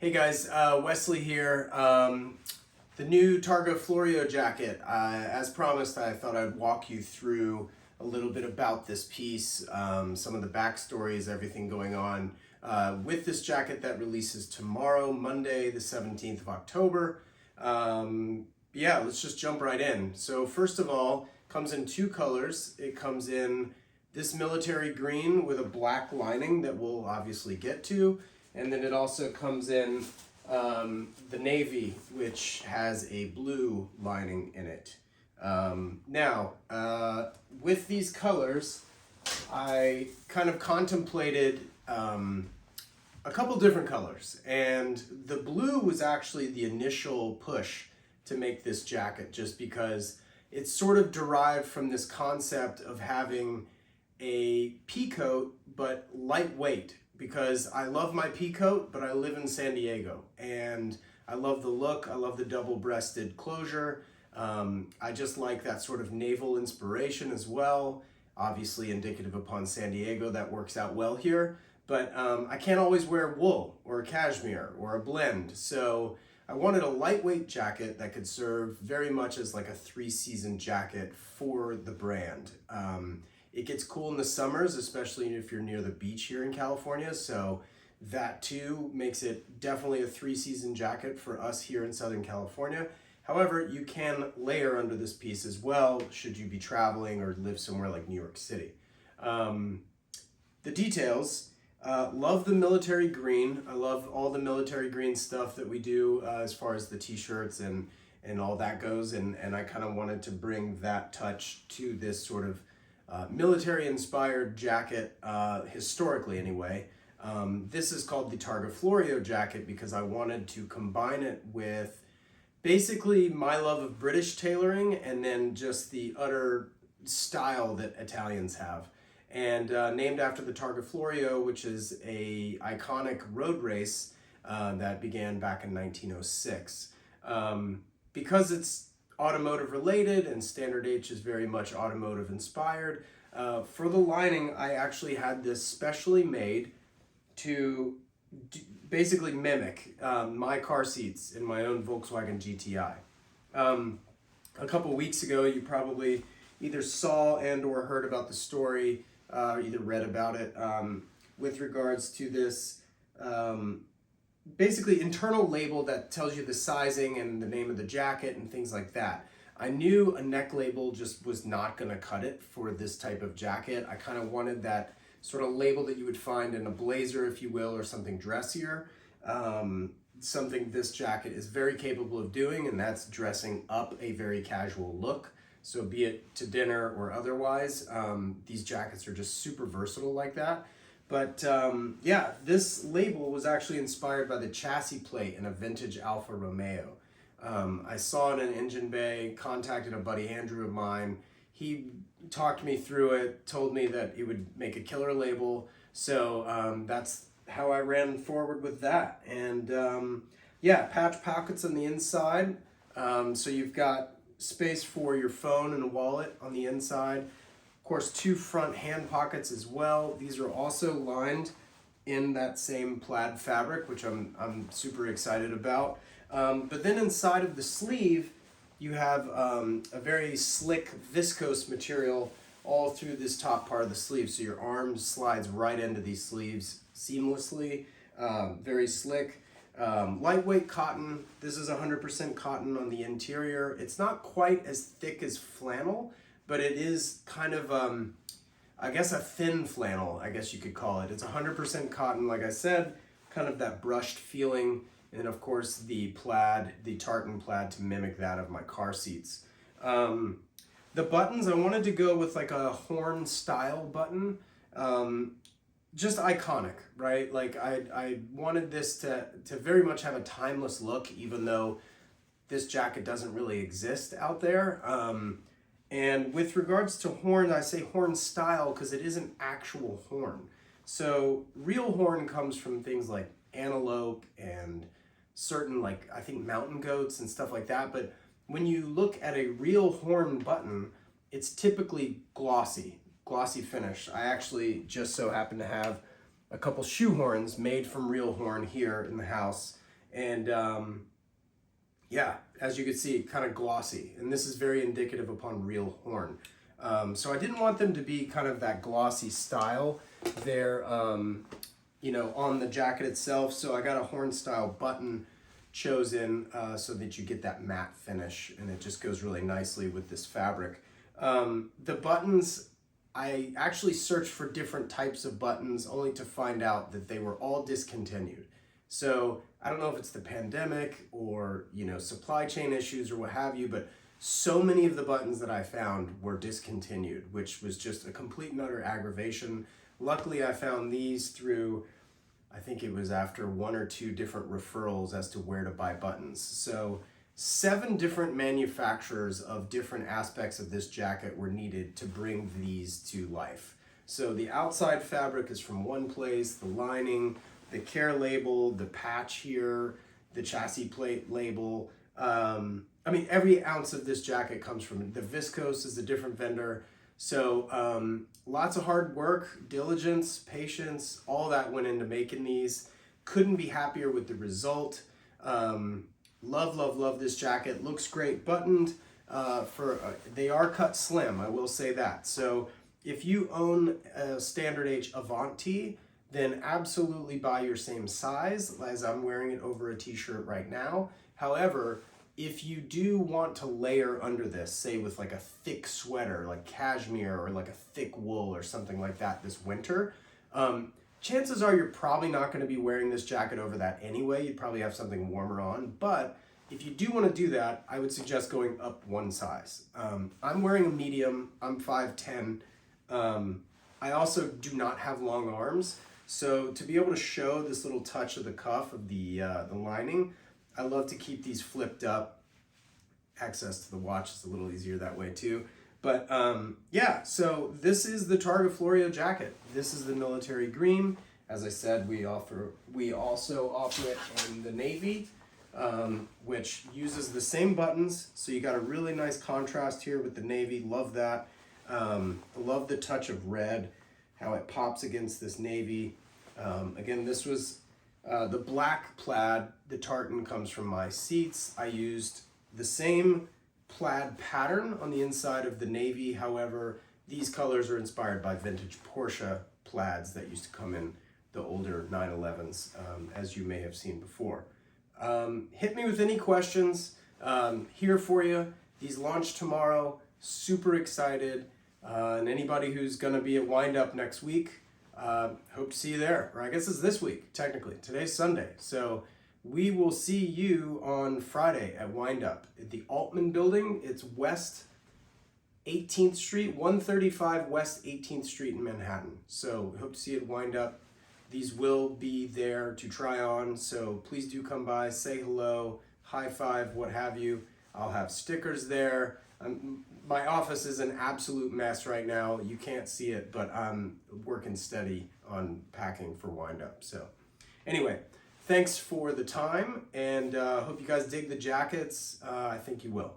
Hey guys, Wesley here. The new Targa Florio jacket. As promised, I thought I'd walk you through a little bit about this piece, some of the backstories, everything going on with this jacket that releases tomorrow, Monday, the 17th of October. Yeah, let's just jump right in. So first of all, comes in two colors. It comes in this military green with a black lining that we'll obviously get to. And then it also comes in the navy, which has a blue lining in it. With these colors, I kind of contemplated a couple different colors. And the blue was actually the initial push to make this jacket, just because it's sort of derived from this concept of having a pea coat, but lightweight. Because I love my pea coat, but I live in San Diego, and I love the look. I love the double-breasted closure. I just like that sort of naval inspiration as well. Obviously indicative upon San Diego, that works out well here. But I can't always wear wool or a cashmere or a blend. So I wanted a lightweight jacket that could serve very much as like a three-season jacket for the brand. It gets cool in the summers, especially if you're near the beach here in California. So that too makes it definitely a three-season jacket for us here in Southern California. However, you can layer under this piece as well, should you be traveling or live somewhere like New York City. The details, love the military green. I love all the military green stuff that we do as far as the t-shirts and all that goes. And I kind of wanted to bring that touch to this sort of military-inspired jacket, historically anyway. This is called the Targa Florio jacket because I wanted to combine it with basically my love of British tailoring and then just the utter style that Italians have. And named after the Targa Florio, which is a iconic road race that began back in 1906. Because it's automotive related and Standard H is very much automotive inspired. For the lining, I actually had this specially made to basically mimic my car seats in my own Volkswagen GTI. A couple weeks ago, you probably either saw and or heard about the story, either read about it, with regards to this basically internal label that tells you the sizing and the name of the jacket and things like that. I knew a neck label just was not going to cut it for this type of jacket. I kind of wanted that sort of label that you would find in a blazer, if you will, or something dressier. Something this jacket is very capable of doing, and that's dressing up a very casual look. So be it to dinner or otherwise, these jackets are just super versatile like that. But yeah, this label was actually inspired by the chassis plate in a vintage Alfa Romeo. I saw it in Engine Bay, contacted a buddy, Andrew, of mine. He talked me through it, told me that it would make a killer label. So that's how I ran forward with that. And yeah, patch pockets on the inside. So you've got space for your phone and a wallet on the inside. Of course, two front hand pockets as well. These are also lined in that same plaid fabric, which I'm super excited about. But then inside of the sleeve, you have a very slick viscose material all through this top part of the sleeve. So your arm slides right into these sleeves seamlessly, very slick. Lightweight cotton. This is 100% cotton on the interior. It's not quite as thick as flannel, but it is kind of, I guess, a thin flannel, I guess you could call it. It's 100% cotton, like I said, kind of that brushed feeling. And of course, the plaid, the tartan plaid to mimic that of my car seats. The buttons, I wanted to go with like a horn style button. Just iconic, right? Like I wanted this to very much have a timeless look, even though this jacket doesn't really exist out there. And with regards to horn, I say horn style because it is an actual horn. So real horn comes from things like antelope and certain, like, I think mountain goats and stuff like that. But when you look at a real horn button, it's typically glossy finish. I actually just so happen to have a couple shoe horns made from real horn here in the house. And yeah, as you can see, kind of glossy. And this is very indicative upon real horn. So I didn't want them to be kind of that glossy style there, you know, on the jacket itself. So I got a horn style button chosen so that you get that matte finish, and it just goes really nicely with this fabric. The buttons, I actually searched for different types of buttons only to find out that they were all discontinued. So I don't know if it's the pandemic or, you know, supply chain issues or what have you, but so many of the buttons that I found were discontinued, which was just a complete and utter aggravation. Luckily, I found these through, I think it was after 1 or 2 different referrals as to where to buy buttons. So 7 different manufacturers of different aspects of this jacket were needed to bring these to life. So the outside fabric is from one place, the lining, the care label, the patch here, the chassis plate label. I mean, every ounce of this jacket comes from the viscose is a different vendor. So lots of hard work, diligence, patience, all that went into making these. Couldn't be happier with the result. Love, love, love this jacket. Looks great buttoned. They are cut slim, I will say that. So if you own a standard H Avant tee, then absolutely buy your same size, as I'm wearing it over a t-shirt right now. However, if you do want to layer under this, say with like a thick sweater, like cashmere or like a thick wool or something like that this winter, chances are you're probably not going to be wearing this jacket over that anyway. You'd probably have something warmer on. But if you do want to do that, I would suggest going up one size. I'm wearing a medium. I'm 5'10". I also do not have long arms. So to be able to show this little touch of the cuff of the lining, I love to keep these flipped up. Access to the watch is a little easier that way too. But yeah, so this is the Targa Florio jacket. This is the military green. As I said, we also offer it in the navy, which uses the same buttons. So you got a really nice contrast here with the navy. Love that. Love the touch of red, how it pops against this navy. Again, this was the black plaid. The tartan comes from my seats. I used the same plaid pattern on the inside of the navy. However, these colors are inspired by vintage Porsche plaids that used to come in the older 911s, as you may have seen before. Hit me with any questions. Here for you. These launch tomorrow. Super excited. And anybody who's going to be at Wind Up next week, hope to see you there. Or I guess it's this week, technically. Today's Sunday. So we will see you on Friday at Wind Up at the Altman Building. It's West 18th Street, 135 West 18th Street in Manhattan. So hope to see you at Wind Up. These will be there to try on. So please do come by, say hello, high five, what have you. I'll have stickers there. My office is an absolute mess right now. You can't see it, but I'm working steady on packing for Wind Up. So anyway, thanks for the time, and hope you guys dig the jackets. I think you will.